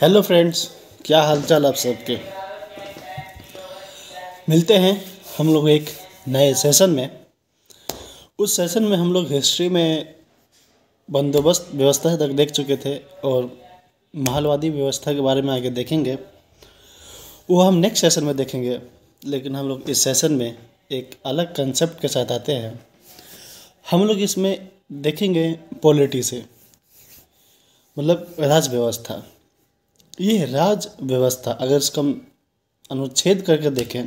Hello friends, क्या हालचाल आप सबके। मिलते हैं हम लोग एक नए सेशन में। उस सेशन में हम लोग हिस्ट्री में बंदोबस्त व्यवस्था तक देख चुके थे और महलवादी व्यवस्था के बारे में आगे देखेंगे, वो हम नेक्स्ट सेशन में देखेंगे। लेकिन हम लोग इस सेशन में एक अलग कंसेप्ट के साथ आते हैं। हम लोग इसमें देखेंगे पॉलिटी से, मतलब राज व्यवस्था। ये राज व्यवस्था अगर इसका हम अनुच्छेद करके देखें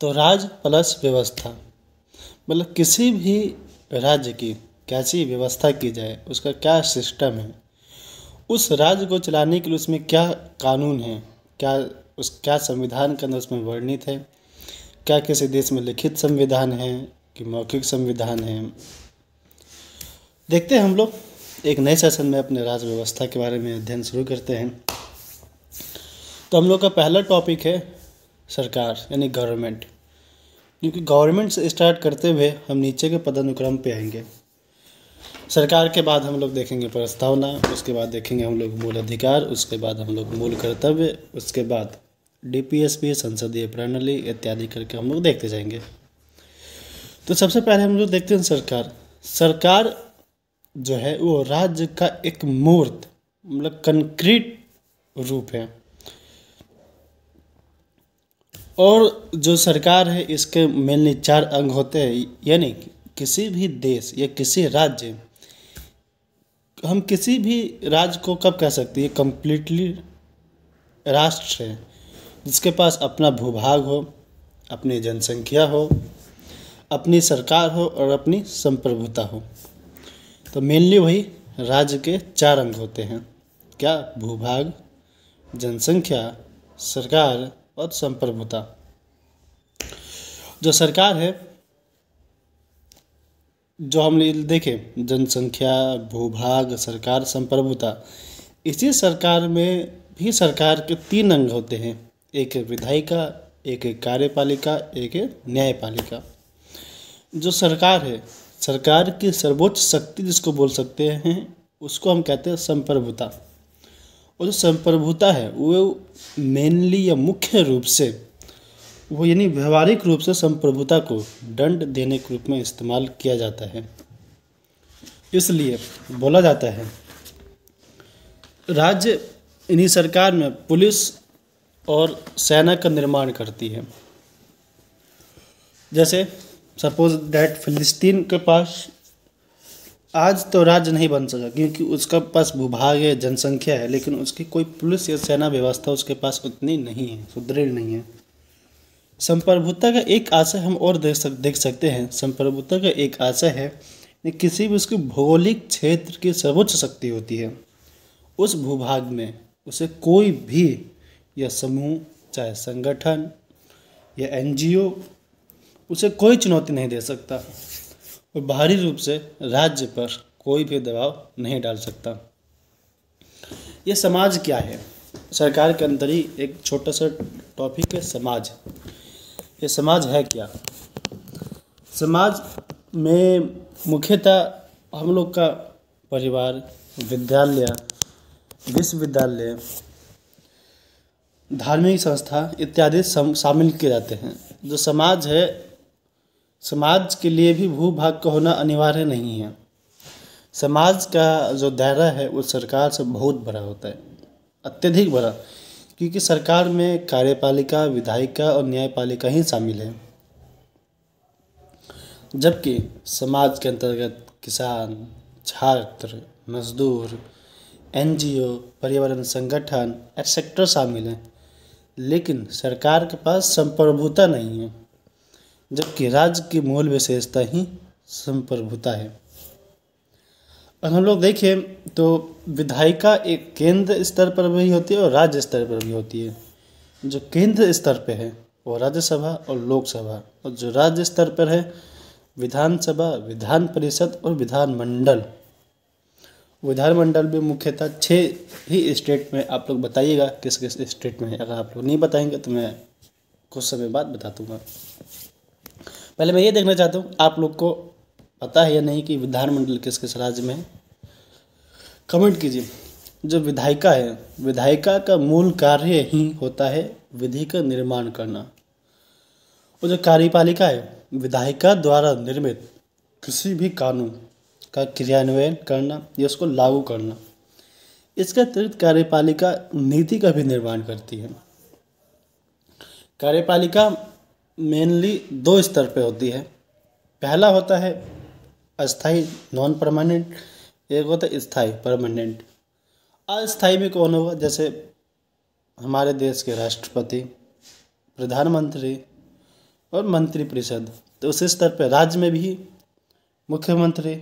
तो राज प्लस व्यवस्था, मतलब किसी भी राज्य की कैसी व्यवस्था की जाए, उसका क्या सिस्टम है, उस राज्य को चलाने के लिए उसमें क्या कानून है, क्या संविधान के अंदर उसमें वर्णित है, क्या किसी देश में लिखित संविधान है कि मौखिक संविधान है। देखते हैं हम लोग एक नए सेशन में अपने राज व्यवस्था के बारे में अध्ययन शुरू करते हैं। तो हम लोग का पहला टॉपिक है सरकार यानी गवर्नमेंट, क्योंकि गवर्नमेंट से स्टार्ट करते हुए हम नीचे के पदानुक्रम पे आएंगे। सरकार के बाद हम लोग देखेंगे प्रस्तावना, उसके बाद देखेंगे हम लोग मूल अधिकार, उसके बाद हम लोग मूल कर्तव्य, उसके बाद डीपीएसपी संसदीय प्रणाली इत्यादि करके हम लोग देखते जाएंगे। तो सबसे पहले हम लोग देखते हैं सरकार। सरकार जो है वो राज्य का एक मूर्त मतलब कंक्रीट रूप है, और जो सरकार है इसके मेनली 4 अंग होते हैं। यानी किसी भी देश या किसी राज्य, हम किसी भी राज्य को कब कह सकते हैं, कम्प्लीटली राष्ट्र है जिसके पास अपना भूभाग हो, अपनी जनसंख्या हो, अपनी सरकार हो और अपनी संप्रभुता हो। तो मेनली वही राज्य के 4 अंग होते हैं। क्या? भूभाग, जनसंख्या, सरकार और संप्रभुता। जो सरकार है, जो हम देखें जनसंख्या, भूभाग, सरकार, संप्रभुता, इसी सरकार में भी सरकार के 3 अंग होते हैं। एक है विधायिका, एक है कार्यपालिका, एक है न्यायपालिका। जो सरकार है, सरकार की सर्वोच्च शक्ति जिसको बोल सकते हैं, उसको हम कहते हैं संप्रभुता। और जो संप्रभुता है वो मेनली या मुख्य रूप से वो यानी व्यवहारिक रूप से संप्रभुता को दंड देने के रूप में इस्तेमाल किया जाता है। इसलिए बोला जाता है राज्य इन्हीं सरकार में पुलिस और सेना का निर्माण करती है। जैसे सपोज दैट फिलिस्तीन के पास आज तो राज्य नहीं बन सका क्योंकि उसका पास भूभाग है, जनसंख्या है, लेकिन उसकी कोई पुलिस या सेना व्यवस्था उसके पास उतनी नहीं है, सुदृढ़ नहीं है। संप्रभुता का एक आशय हम और देख सकते हैं। संप्रभुता का एक आशय है कि किसी भी उसके भौगोलिक क्षेत्र की सर्वोच्च शक्ति होती है। उस भूभाग में उसे कोई भी या समूह, चाहे संगठन या एनजीओ, उसे कोई चुनौती नहीं दे सकता और बाहरी रूप से राज्य पर कोई भी दबाव नहीं डाल सकता। ये समाज क्या है? सरकार के अंदर ही एक छोटा सा टॉपिक है समाज। ये समाज है क्या? समाज में मुख्यतः हम लोग का परिवार, विद्यालय, विश्वविद्यालय, धार्मिक संस्था इत्यादि शामिल किए जाते हैं। जो समाज है, समाज के लिए भी भूभाग का होना अनिवार्य नहीं है। समाज का जो दायरा है वो सरकार से बहुत बड़ा होता है, अत्यधिक बड़ा, क्योंकि सरकार में कार्यपालिका, विधायिका और न्यायपालिका ही शामिल है। जबकि समाज के अंतर्गत किसान, छात्र, मजदूर, एनजीओ, पर्यावरण संगठन एक्सेट्रा शामिल हैं। लेकिन सरकार के पास संप्रभुता नहीं है, जबकि राज्य की मूल विशेषता ही संप्रभुता है। और हम लोग देखें तो विधायिका एक केंद्र स्तर पर भी होती है और राज्य स्तर पर भी होती है। जो केंद्र स्तर पर है वो राज्यसभा और लोकसभा, और जो राज्य स्तर पर है विधानसभा, विधान परिषद और विधानमंडल। विधानमंडल भी मुख्यतः 6 ही स्टेट में। आप लोग बताइएगा किस किस स्टेट में है। अगर आप लोग नहीं बताएंगे तो मैं कुछ समय बाद बता दूंगा। पहले मैं ये देखना चाहता हूँ आप लोग को पता है या नहीं कि विधानमंडल किस किस राज्य में है। कमेंट कीजिए। जो विधायिका है, विधायिका का मूल कार्य ही होता है विधि का निर्माण करना। और जो कार्यपालिका है, विधायिका द्वारा निर्मित किसी भी कानून का क्रियान्वयन करना या उसको लागू करना। इसके अतिरिक्त कार्यपालिका नीति का भी निर्माण करती है। कार्यपालिका मेनली दो स्तर पे होती है। पहला होता है अस्थाई नॉन परमानेंट, एक होता है स्थाई परमानेंट। अस्थाई में कौन होगा? जैसे हमारे देश के राष्ट्रपति, प्रधानमंत्री और मंत्रिपरिषद। तो उसी स्तर पर राज्य में भी मुख्यमंत्री,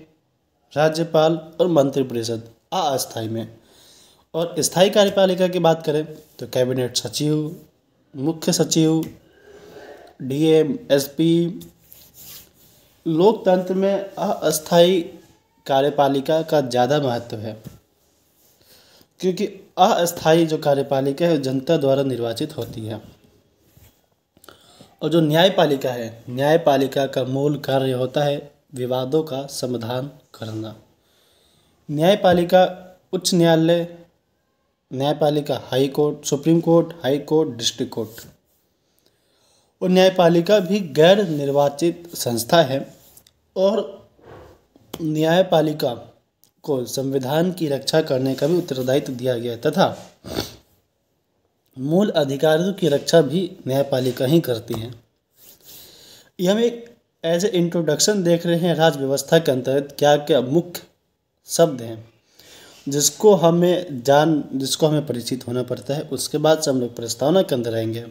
राज्यपाल और मंत्रिपरिषद अस्थाई में। और स्थायी कार्यपालिका की बात करें तो कैबिनेट सचिव, मुख्य सचिव, डीएम, एसपी। लोकतंत्र में अस्थायी कार्यपालिका का ज़्यादा महत्व है, क्योंकि अस्थायी जो कार्यपालिका है जनता द्वारा निर्वाचित होती है। और जो न्यायपालिका है, न्यायपालिका का मूल कार्य होता है विवादों का समाधान करना। न्यायपालिका उच्च न्यायालय, न्यायपालिका high court, supreme court, high court, district court. और न्यायपालिका भी गैर निर्वाचित संस्था है और न्यायपालिका को संविधान की रक्षा करने का भी उत्तरदायित्व दिया गया है तथा मूल अधिकारों की रक्षा भी न्यायपालिका ही करती है। ये हम एक एज ए इंट्रोडक्शन देख रहे हैं राज्य व्यवस्था के अंतर्गत क्या क्या मुख्य शब्द हैं जिसको हमें परिचित होना पड़ता है। उसके बाद से हम लोग प्रस्तावना के अंदर आएंगे।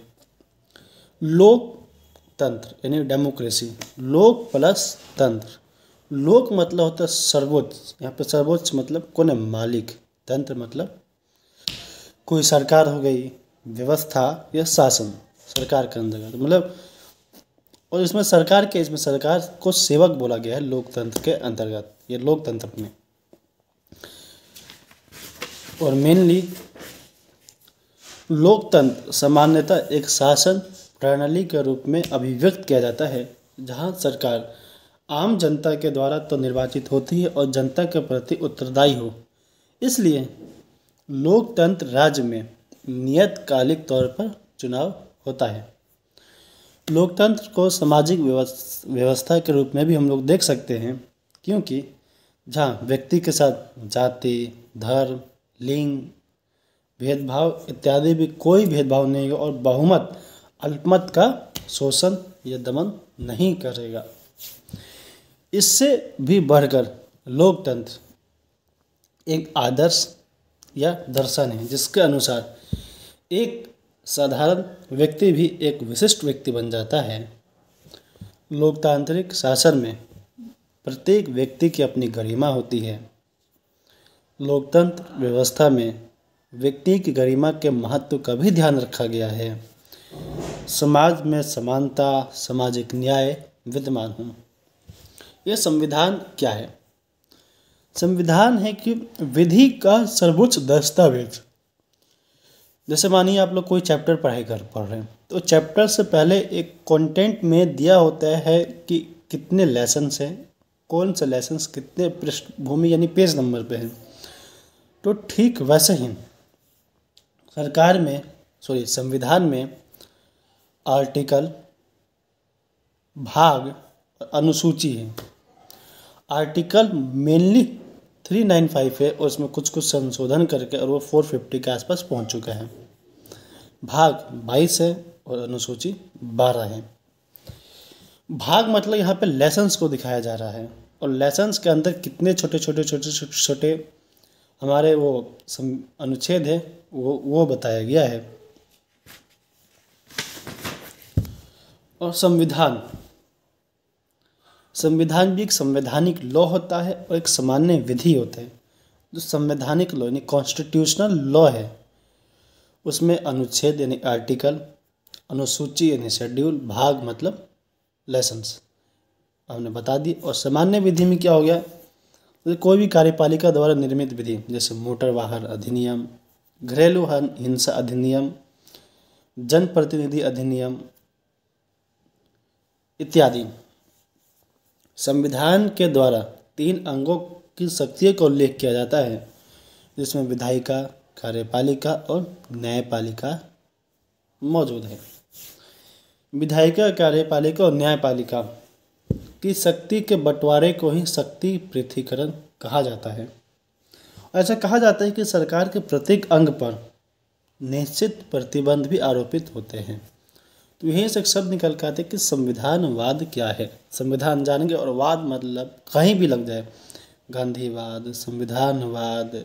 लोकतंत्र यानी डेमोक्रेसी, लोक प्लस तंत्र। लोक मतलब होता है सर्वोच्च, यहाँ पे सर्वोच्च मतलब कौन है? मालिक। तंत्र मतलब कोई सरकार हो गई, व्यवस्था या शासन, सरकार के अंतर्गत मतलब। और इसमें सरकार को सेवक बोला गया है लोकतंत्र के अंतर्गत, ये लोकतंत्र में। और मेनली लोकतंत्र सामान्यतः एक शासन प्रणाली के रूप में अभिव्यक्त किया जाता है जहां सरकार आम जनता के द्वारा तो निर्वाचित होती है और जनता के प्रति उत्तरदायी हो। इसलिए लोकतंत्र राज्य में नियतकालिक तौर पर चुनाव होता है। लोकतंत्र को सामाजिक व्यवस्था के रूप में भी हम लोग देख सकते हैं, क्योंकि जहाँ व्यक्ति के साथ जाति, धर्म, लिंग, भेदभाव इत्यादि भी कोई भेदभाव नहीं होगा और बहुमत अल्पमत का शोषण या दमन नहीं करेगा। इससे भी बढ़कर लोकतंत्र एक आदर्श या दर्शन है जिसके अनुसार एक साधारण व्यक्ति भी एक विशिष्ट व्यक्ति बन जाता है। लोकतांत्रिक शासन में प्रत्येक व्यक्ति की अपनी गरिमा होती है। लोकतंत्र व्यवस्था में व्यक्ति की गरिमा के महत्व का भी ध्यान रखा गया है। समाज में समानता, सामाजिक न्याय विद्यमान हो। यह संविधान क्या है? संविधान है कि विधि का सर्वोच्च दस्तावेज। जैसे मानिए आप लोग कोई चैप्टर पढ़ रहे हैं तो चैप्टर से पहले एक कंटेंट में दिया होता है कि कितने लेसन्स हैं, कौन से लेसन्स कितने पृष्ठभूमि यानी पेज नंबर पे हैं। तो ठीक वैसे ही संविधान में आर्टिकल, भाग और अनुसूची है। आर्टिकल मेनली 395 है और उसमें कुछ संशोधन करके और वो 450 के आसपास पहुंच चुका है। भाग 22 है और अनुसूची 12 है। भाग मतलब यहाँ पे लेसन्स को दिखाया जा रहा है और लेसन्स के अंदर कितने छोटे हमारे वो अनुच्छेद है वो बताया गया है। और संविधान भी एक संवैधानिक लॉ होता है और एक सामान्य विधि होता है। जो संवैधानिक लॉ यानी कॉन्स्टिट्यूशनल लॉ है उसमें अनुच्छेद यानी आर्टिकल, अनुसूची यानी शेड्यूल, भाग मतलब लेसन्स हमने बता दी। और सामान्य विधि में क्या हो गया? तो कोई भी कार्यपालिका द्वारा निर्मित विधि जैसे मोटर वाहन अधिनियम, घरेलू हिंसा अधिनियम, जनप्रतिनिधि अधिनियम इत्यादि। संविधान के द्वारा 3 अंगों की शक्तियों का उल्लेख किया जाता है। जिसमें विधायिका, कार्यपालिका और न्यायपालिका मौजूद है। विधायिका, कार्यपालिका और न्यायपालिका की शक्ति के बंटवारे को ही शक्ति पृथक्करण कहा जाता है। ऐसा कहा जाता है कि सरकार के प्रत्येक अंग पर निश्चित प्रतिबंध भी आरोपित होते हैं। तो यहीं से एक शब्द निकल के आते हैं कि संविधानवाद क्या है। संविधान जानेंगे और वाद मतलब कहीं भी लग जाए, गांधीवाद, संविधानवाद।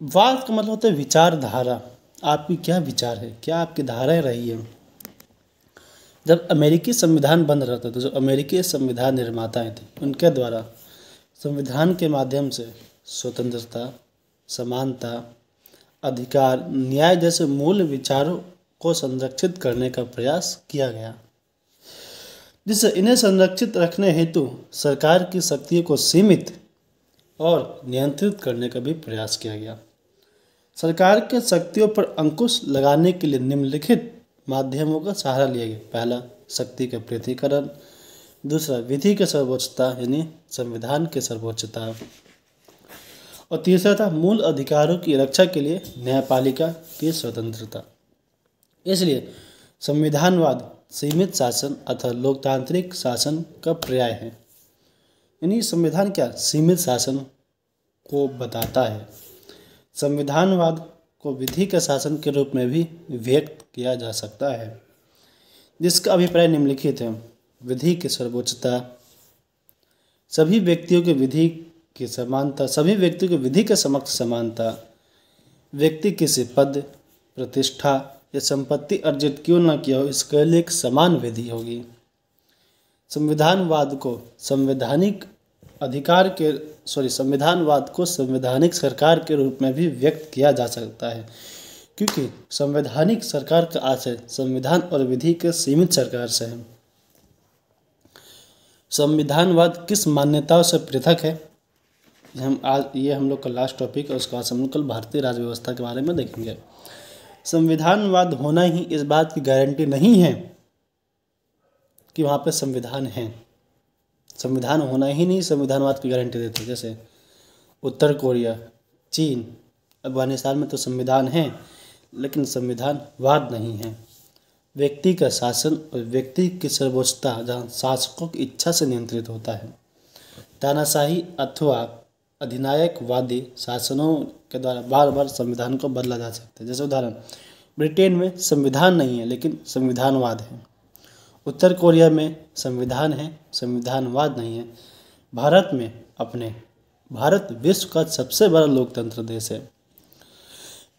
वाद का मतलब होता है विचारधारा। आपकी क्या विचार है, क्या आपकी धाराएं रही है। जब अमेरिकी संविधान बन रहा था तो जो अमेरिकी संविधान निर्माताएं थे उनके द्वारा संविधान के माध्यम से स्वतंत्रता, समानता, अधिकार, न्याय जैसे मूल विचारों को संरक्षित करने का प्रयास किया गया, जिससे इन्हें संरक्षित रखने हेतु सरकार की शक्तियों को सीमित और नियंत्रित करने का भी प्रयास किया गया। सरकार के शक्तियों पर अंकुश लगाने के लिए निम्नलिखित माध्यमों का सहारा लिया गया। पहला, शक्ति का पृथक्करण। दूसरा, विधि की सर्वोच्चता यानी संविधान की सर्वोच्चता। और तीसरा था मूल अधिकारों की रक्षा के लिए न्यायपालिका की स्वतंत्रता। इसलिए संविधानवाद सीमित शासन अथवा लोकतांत्रिक शासन का पर्याय है। यानी संविधान क्या सीमित शासन को बताता है। संविधानवाद को विधि के शासन के रूप में भी व्यक्त किया जा सकता है, जिसका अभिप्राय निम्नलिखित है। विधि की सर्वोच्चता, सभी व्यक्तियों के विधि की समानता, सभी व्यक्तियों के विधि के समक्ष समानता, व्यक्ति किसी पद, प्रतिष्ठा या संपत्ति अर्जित क्यों न किया हो इसके लिए एक समान विधि होगी। संविधानवाद को संवैधानिक सरकार के रूप में भी व्यक्त किया जा सकता है, क्योंकि संवैधानिक सरकार का आशय संविधान और विधि के सीमित सरकार से है। संविधानवाद किस मान्यताओं से पृथक है, ये हम लोग का लास्ट टॉपिक है। उसके बाद हम लोग कल भारतीय राज्य व्यवस्था के बारे में देखेंगे। संविधानवाद होना ही इस बात की गारंटी नहीं है कि वहाँ पे संविधान है। संविधान होना ही नहीं संविधानवाद की गारंटी देते। जैसे उत्तर कोरिया, चीन, अफगानिस्तान में तो संविधान है लेकिन संविधानवाद नहीं है। व्यक्ति का शासन और व्यक्ति की सर्वोच्चता जहाँ शासकों की इच्छा से नियंत्रित होता है। तानाशाही अथवा अधिनायकवादी शासनों के द्वारा बार बार संविधान को बदला जा सकता है। जैसे उदाहरण, ब्रिटेन में संविधान नहीं है लेकिन संविधानवाद है। उत्तर कोरिया में संविधान है, संविधानवाद नहीं है। भारत विश्व का सबसे बड़ा लोकतंत्र देश है।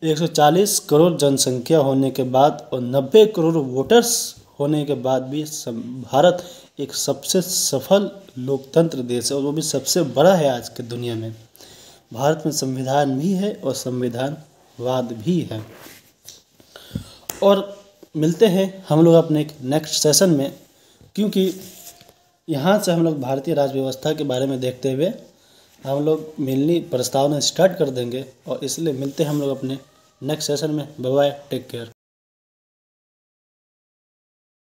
140 करोड़ जनसंख्या होने के बाद और 90 करोड़ वोटर्स होने के बाद भी भारत एक सबसे सफल लोकतंत्र देश है और वो भी सबसे बड़ा है आज के दुनिया में। भारत में संविधान भी है और संविधानवाद भी है। और मिलते हैं हम लोग अपने एक नेक्स्ट सेशन में, क्योंकि यहाँ से हम लोग भारतीय राज्य व्यवस्था के बारे में देखते हुए हम लोग मिलनी प्रस्तावना स्टार्ट कर देंगे। और इसलिए मिलते हैं हम लोग अपने नेक्स्ट सेशन में। Bye bye, take care.